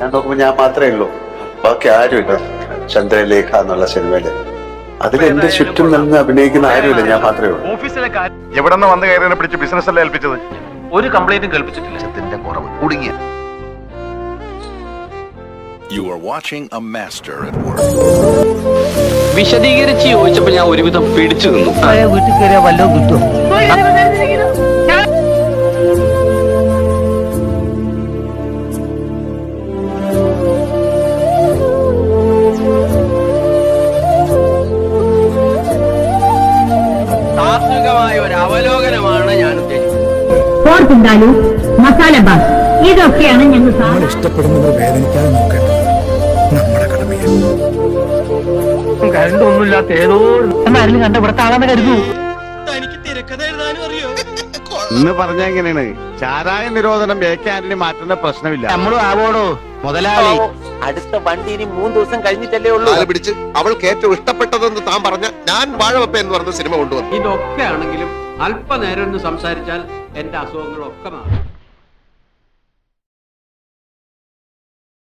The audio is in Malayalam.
ഞാൻ നോക്കുമ്പോ ഞാൻ മാത്രമേ ഉള്ളൂ, ബാക്കി ആരുമില്ല. ചന്ദ്രലേഖ എന്നുള്ള സിനിമയില് അതിൽ എന്റെ ചുറ്റും നിന്ന് അഭിനയിക്കുന്ന ആരുമില്ല, ഞാൻ മാത്രമേ ഉള്ളൂ. എവിടെ നിന്ന് വന്ന് കയറിനെ പിടിച്ച് ബിസിനസ് അല്ലേ ഏൽപ്പിച്ചത്? ഒരു കംപ്ലൈന്റും കേൾപ്പിച്ചിട്ടില്ല. കുടുങ്ങിയ You are watching a master at work. വിശദീകരിച്ച് ചോദിച്ചപ്പോ ഞാൻ ഒരുവിധം പിടിച്ചു നിന്നു. വീട്ടിൽ കയറിയാ വല്ലതും കിട്ടും. താത്വികമായ ഒരു അവലോകനമാണ് ഞാൻ ഉദ്ദേശിച്ചത്. പോർക്കുണ്ടാലും മസാല ബാത്ത് ഇതൊക്കെയാണ് ഞങ്ങൾ ഇഷ്ടപ്പെടുന്നവർ വേദനിക്കാതെ നോക്കേണ്ടത് നമ്മുടെ കടമയാണ്. കരണ്ടൊന്നുമില്ലാത്ത ഏതോ ആരെങ്കിലും കണ്ട ഇവിടത്തെ ആളാന്ന് കരുതൂ. ഇന്ന് പറഞ്ഞ എങ്ങനെയാണ്? ചാരായ നിരോധനം ബേക്കാനിന് മാറ്റുന്ന പ്രശ്നമില്ല. നമ്മളും ആവോടോ മുതലാളി. അടുത്ത വണ്ടി ഇനി 3 ദിവസം കഴിഞ്ഞിട്ടല്ലേ ഉള്ളൂ. പിടിച്ച് അവൾക്ക് ഏറ്റവും ഇഷ്ടപ്പെട്ടതെന്ന് താൻ പറഞ്ഞ ഞാൻ വാഴവപ്പ എന്ന് പറഞ്ഞ സിനിമ കൊണ്ടുവന്നു. ഇതൊക്കെ ആണെങ്കിലും അല്പനേരം ഒന്ന് സംസാരിച്ചാൽ എന്റെ അസുഖങ്ങളൊക്കെ മാറും.